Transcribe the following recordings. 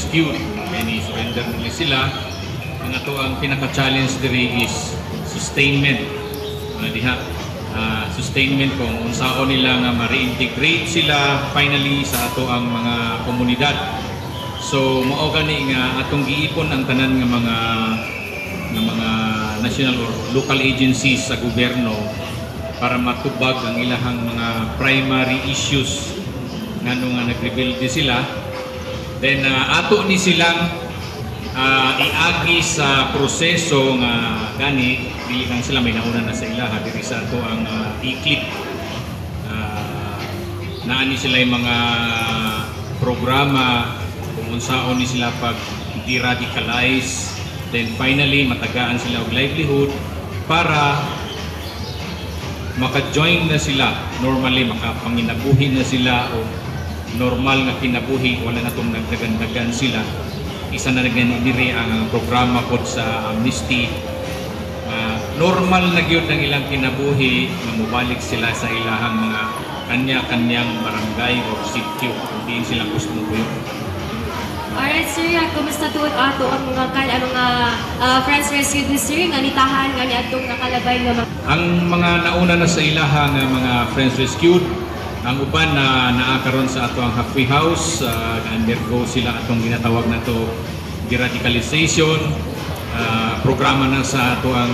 rescue. May surrender nila sila. Ang ato ang pinaka-challenge diri is sustainment. Sustainment kung unsaon nila nga ma-reintegrate sila finally sa ato ang mga komunidad. So mao gani nga atong giipon ang tanan nga mga national or local agencies sa gobyerno para matubag ang ilahang mga primary issues ngano nga nag-rebuild sila. Then ato ni silang iagi sa proseso nga gani dili lang sila may nauna na sa ilaha diri sa ato ang i-clip. Naani sila yung mga programa kung unsaon ni sila pag de-radicalize, then finally matagaan sila og livelihood para maka-join na sila normally, makapanginabuhi na sila o normal nga kinabuhi, wala na itong nagdagan-dagan sila. Isa na nagdiri ang programa po sa amnesty. Normal na gyud ang ilang kinabuhi na mubalik sila sa ilahang mga kanya-kanyang barangay o sitio. Hindi sila gusto mo yun. Alright sir, kumusta tuod ato ang mga Friends Rescue this year nga nitahan nga ni atong nakalabay nga ang mga nauna na sa ilaha nga mga Friends Rescued, ang uban na naakaron sa ato ang halfway house, na-undergo sila atong ginatawag na to de-radicalization, programa na sa ato ang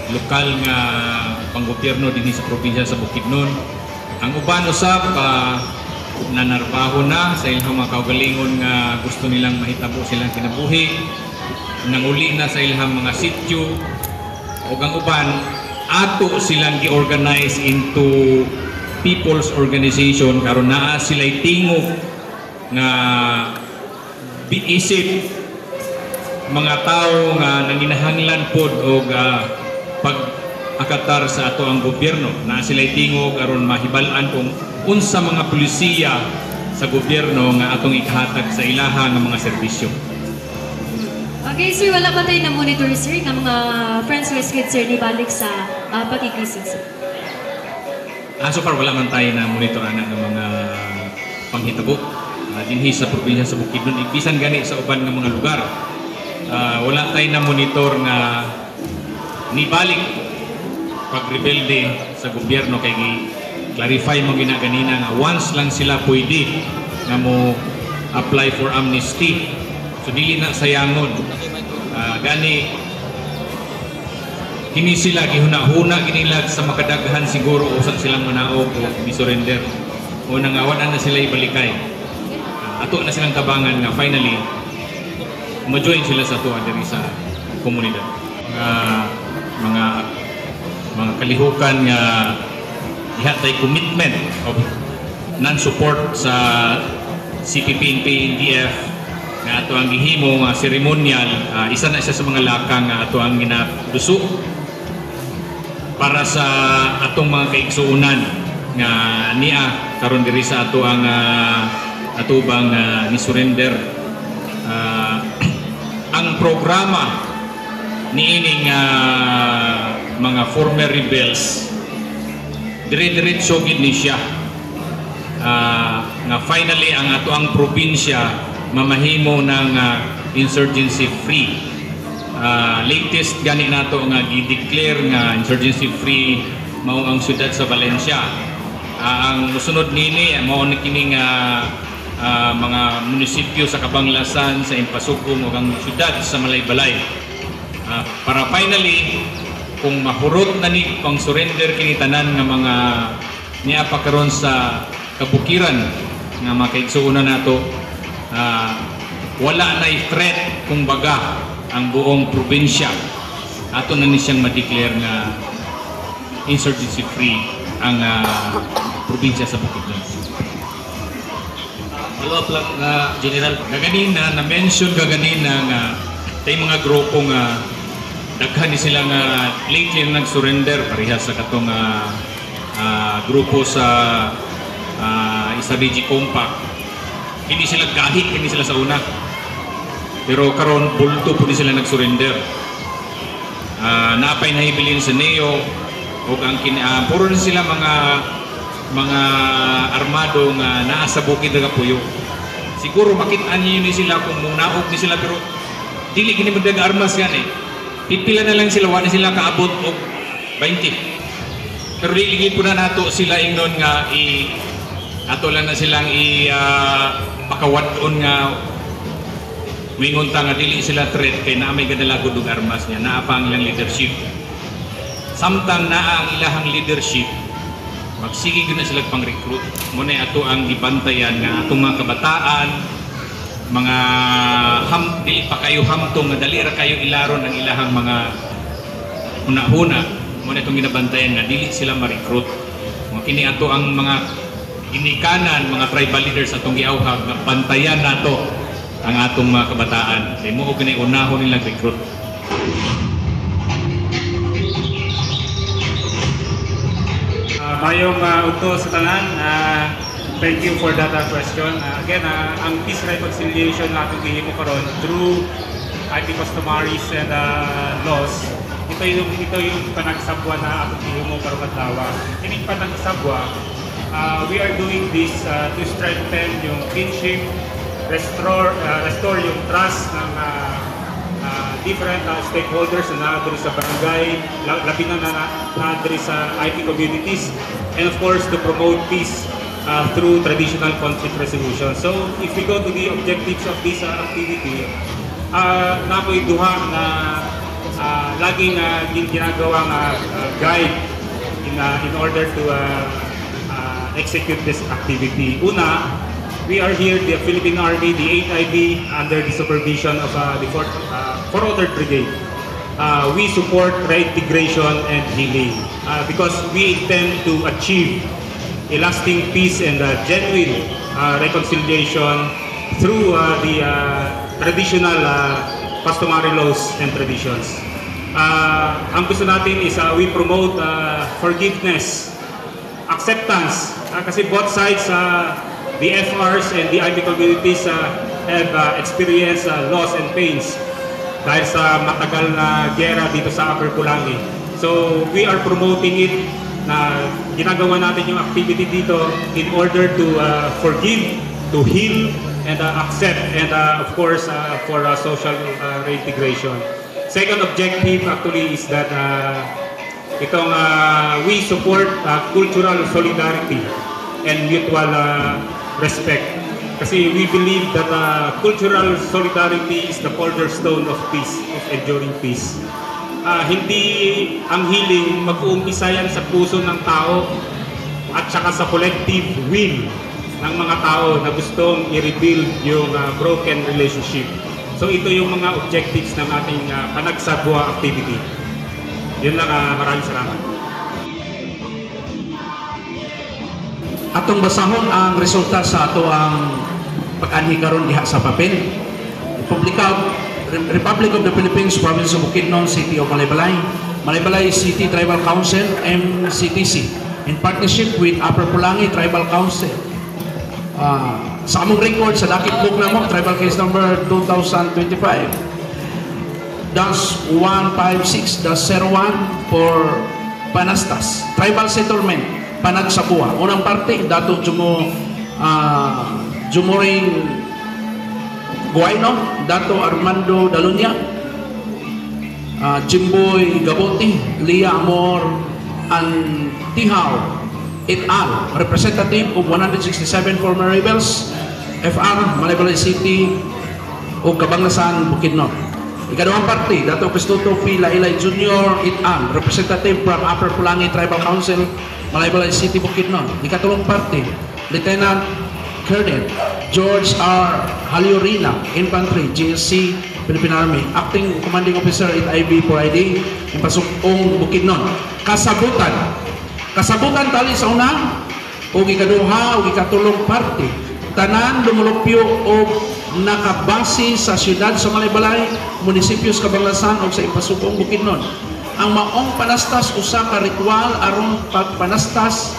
lokal nga panggobyerno dinhi sa probinsya sa Bukidnon. Ang uban usab nanarbaho na sa ilang mga kaugalingon nga gusto nilang mahitabo silang kinabuhi, nanguli na sa ilang mga sityo, ug ang uban ato silang gi-organize into people's organization karon naa sila'y tingog nga biisip mga tao nga nanginahanglan pod og pag-akatar sa ato ang gobyerno. Naa sila'y tingog aron mahibal-an kung unsa mga pulisiya sa gobyerno nga atong ikahatag sa ilaha nga mga serbisyo. Okay sir, wala pa tayo na-monitor sir ng mga Friends Rescued sir ni balik sa pagkikisig sir? So far wala man tayo na monitor ng mga panghitabo dinhi sa probinsya sa Bukidnon. Ibisan gani sa uban ng mga lugar. Wala tayo na monitor nga nibalik pag-rebelde sa gobyerno kay clarify mo ginaganina nga once lang sila pwede nga mo apply for amnesty. So dili na sayangon. Gani kini sila gihuna-huna ginilag sa makadaghan siguro usa silang manaog o surrender. O nangawan na sila ibalikay. Ato na silang tabangan nga finally ma-join sila sa ato diri sa komunidad. Mga kalihukan nga ihatay commitment of non-support sa CPP and PNDF nga ato ang gihimo nga ceremonial. Isa na siya sa mga lakang nga ato ang ginaduso para sa atong mga kaigsuunan nga niya karon diri sa ato ang atubang ni surrender. Ang programa niining mga former rebels dire-diretso gid ni siya nga finally ang ato ang probinsya mamahimo ng insurgency free. Latest gani nato nga gi-declare nga insurgency free mao ang syudad sa Valencia. Ang musunod nini mao ni kining mga munisipyo sa Cabanglasan, sa Impasugong ug ang syudad sa Malaybalay. Para finally kung mahurot na ni pang surrender kini tanan nga mga niapa karon sa kabukiran nga makaigsuunan nato, wala na threat kung baga ang buong probinsya. Ato na ni siyang ma-declare nga insurgency free ang probinsya sa Bukidnon. Follow-up lang General, kaganina na-mention kaganina nga tay mga grupo nga daghan ni sila nga lately nag-surrender parehas sa katong grupo sa Isabiji Compact. Hindi sila kahit, hindi sila sa una. Pero karon bulto po sila nag-surrender. Naapay nahibilin sa Neo o ang puro na sila mga armado nga naa sa bukid nga puyo. siguro makita niyo ni sila kung naog ni sila, pero dili gini magdag armas yan eh. Pipila na lang sila, wala sila kaabot og 20. Pero dili po na nato sila ingnon nga ato lang na silang pakawadon nga wingon ta nga dili sila threat kay na may gadalagod og armas niya, naa pa ang ilang leadership. Samtang naa ang ilahang leadership, magsige gyud na sila pang-recruit. Muna ato ang gibantayan nga atong mga kabataan, mga dili pa kayo hamtong nga dali ra kayo ilaron ang ilahang mga una-una. Muna itong ginabantayan nga dili sila ma-recruit. Mga kini ato ang mga inikanan, mga tribal leaders atong giawhag nga bantayan nato ang atong mga kabataan. Kay mo og unahon nilang recruit. Mayong uto sa tanan, thank you for that question. Again, ang peace reconciliation na atong gihimo karon through IP customaries and laws, ito yung panagsabwa na atong gihimo karong adlaw. Kining panagsabwa, we are doing this to strengthen yung kinship, restore yung trust ng different stakeholders na naadiri sa barangay, labi na naadiri sa IP communities, and of course to promote peace through traditional conflict resolution. So if we go to the objectives of this activity, nakoy duha na laging ginagawang guide in order to execute this activity. Una, we are here, the Philippine Army, the 8th IB, under the supervision of the 4th Brigade. We support reintegration and healing because we intend to achieve a lasting peace and genuine reconciliation through the traditional customary laws and traditions. Ang gusto natin is we promote forgiveness, acceptance, kasi both sides, the FRs and the IP communities have experienced loss and pains dahil sa matagal na gera dito sa Upper Pulangi. So we are promoting it na ginagawa natin yung activity dito in order to forgive, to heal, and accept, and of course for social reintegration. Second objective actually is that we support cultural solidarity and mutual respect. Kasi we believe that cultural solidarity is the cornerstone of peace, of enduring peace. Hindi ang healing mag-uumpisa yan sa puso ng tao at saka sa collective will ng mga tao na gustong i-rebuild yung broken relationship. So ito yung mga objectives ng ating panagsabwa activity. Yun lang, maraming salamat. Atong basahon ang resulta sa ato ang pag-anhi karon diha sa papel. Republic of the Philippines, Province of Bukidnon, City of Malaybalay, Malaybalay City Tribal Council, MCTC, in partnership with Upper Pulangi Tribal Council. Sa among record sa Dakit Book na mo, Tribal Case Number 2025-156-01 for Panastas, Tribal Settlement, Panagsabua. Unang parte, Dato Jumuring Guayno, Dato Armando Dalunya, Jimboy Gabote, Lia Amor Antihaw, et al., representative of 167 former rebels, FR, Malaybalay City, o Kabanglasan, Bukidnon. Ikadawang parte, Dato Cristoto P. Lailay Jr., et al., representative from Upper Pulangi Tribal Council, Malaybalay City, Bukidnon. Ikatulong parte, Lieutenant Colonel George R. Haliorina, Infantry, GSC, Philippine Army, Acting Commanding Officer at IB for ID, in Pasukong, Bukidnon. Kasabutan tali sa una, o ikaduha, o ikatulong parte. Tanan lumulupyo o nakabase sa siyudad sa Malaybalay, munisipios Kabanglasan o sa Ipasukong, Bukidnon. Ang maong panastas usa ka ritual aron pagpanastas,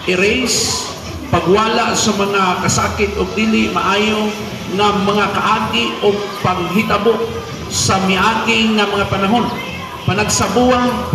erase, pagwala sa mga kasakit o dili maayo nga mga kaagi o panghitabo sa miaging nga mga panahon. Panagsabuang,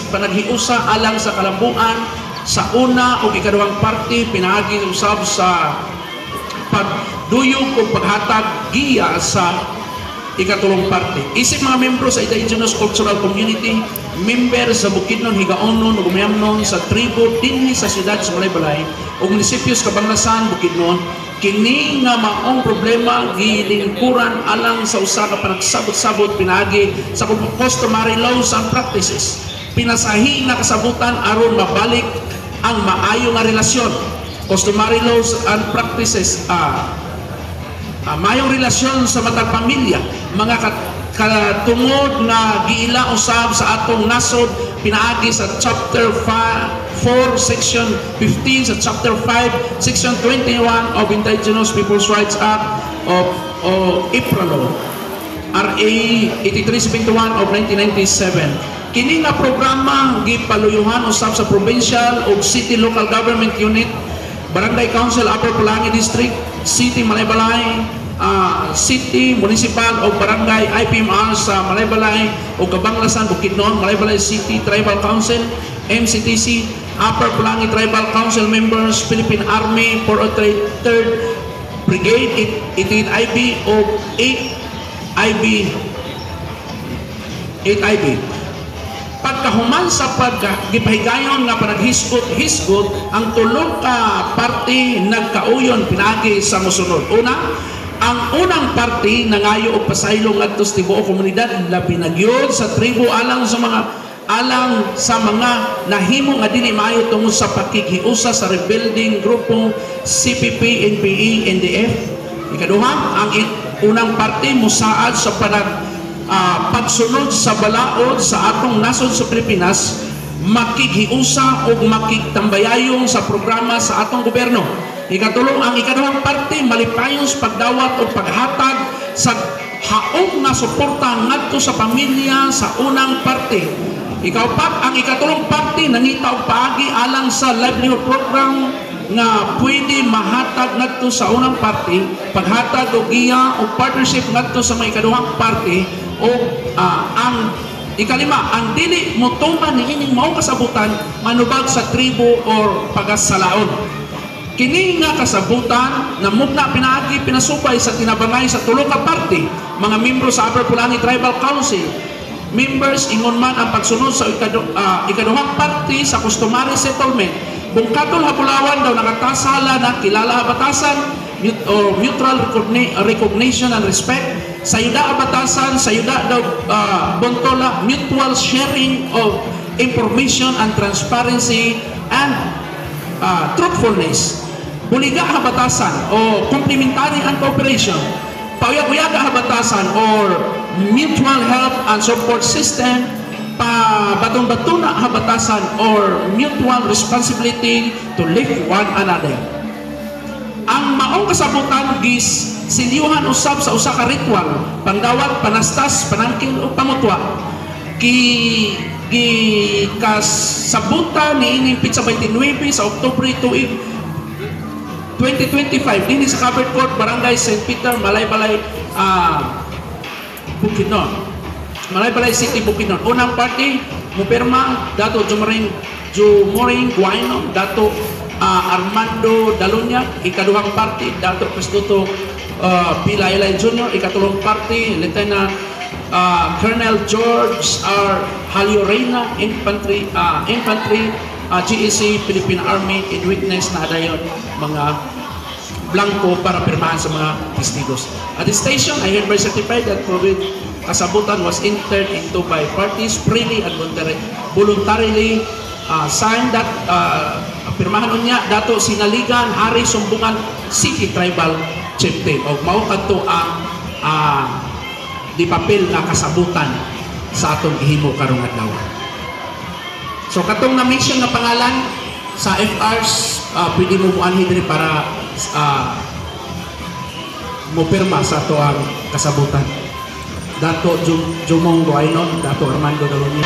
panaghiusa alang sa kalambuan, sa una o ikaduhang parte, pinaagi usab sa duyog o paghatag giya sa ikatulong parte. Isip mga membro sa Indigenous Cultural Community, member sa Bukidnon, Higaonon, ug miyamnon sa tribo dinhi sa siyudad sa Malaybalay ug munisipyo sa Cabanatuan, Bukidnon, kini nga maong problema gilingkuran alang sa usa ka panagsabot-sabot pinaagi sa customary laws and practices. Pinasahi na kasabutan aron mabalik ang maayo nga relasyon. Customary laws and practices mayong relasyon sa matag pamilya, mga katungod nga giila usab sa atong nasod pinaagi sa chapter 4 section 15 sa chapter 5 section 21 of Indigenous Peoples' Rights Act of IPRALO RA 8371 of 1997. Kini nga programa gipaluyuhan usab sa provincial ug city local government unit, Barangay Council Upper Pulangi District, City Malaybalay, City, Municipal o Barangay IPMR sa Malaybalay o Cabanglasan, Bukidnon, Malaybalay City Tribal Council, MCTC, Upper Pulangi Tribal Council members, Philippine Army 403rd Brigade, 88 IB o 8 IB. Pagkahuman sa paggipahigayon nga panaghisgot-hisgot, ang tulong ka parte nagkauyon pinaagi sa mosunod. Una, ang unang parte nangayo og pasaylo ngadto sa tibuok komunidad labi na gyud sa tribo alang sa mga nahimo nga dili maayo tungod sa pakighiusa sa rebuilding grupong CPP, NPE, NDF. Ikaduha, ang unang parte musaad sa pagsunod sa balaod sa atong nasod sa Pilipinas, makighiusa o makigtambayayong sa programa sa atong gobyerno. Ikatulong, ang ikaduhang parte malipayon sa pagdawat o paghatag sa haong na suporta ngadto sa pamilya sa unang parte. Ikaupat, ang ikatulong parte nangita og paagi alang sa livelihood program nga pwede mahatag ngadto sa unang parte, paghatag og giya o partnership ngadto sa mga ikaduhang parte. O ang ikalima, ang dili motuman ni ining maong kasabutan manubag sa tribo or pagasalaon. Kini nga kasabutan na mugna pinaagi pinasupay sa tinabangay sa tulo ka parte, mga membro sa Upper Pulangi Tribal Council members ingon man ang pagsunod sa ikaduhang parte sa customary settlement. Bungkatol hapulawan daw nakatasala na kilala batasan or mutual recognition and respect. Sa yuda batasan, sa yuda daw bontola mutual sharing of information and transparency and truthfulness. Buliga habatasan o complementary and cooperation. Payag-uyaga habatasan or mutual help and support system. Batong-batuna habatasan or mutual responsibility to lift one another. Ang maong kasabutan gis silyuhan usab sa usa ka ritual, pangdawat, panastas, panangkin o pamutwa. Kasabutan ni ining pitsa 29 sa Oktubre tuig 2025 dinhi sa Covered Court, Barangay St. Peter, Malaybalay, Bukidnon. Malaybalay City, Bukidnon. Unang party, mupirma Dato Jumoring Guayno, Dato Armando Dalunya. Ikaduhang party, Dato Cristuto Pilaylay Jr. Ikatulong party, Lieutenant Colonel George R. Haliorena, Infantry GEC, Philippine Army, in witness na adayon mga blanco para pirmahan sa mga testigos. At the station, I hereby certified that COVID kasabutan was entered into by parties freely and voluntarily signed that pirmahan unya Dato Sinaligan Hari Sumbungan City Tribal Chieftain o mao kadto ang di papel na kasabutan sa atong gihimo karong adlaw. So katong na-mention na pangalan sa FRs, pwede mo muanhi diri para mo pirma sa ato ang kasabutan. Dato Jumong Guayno, Dato Armando Dalunya.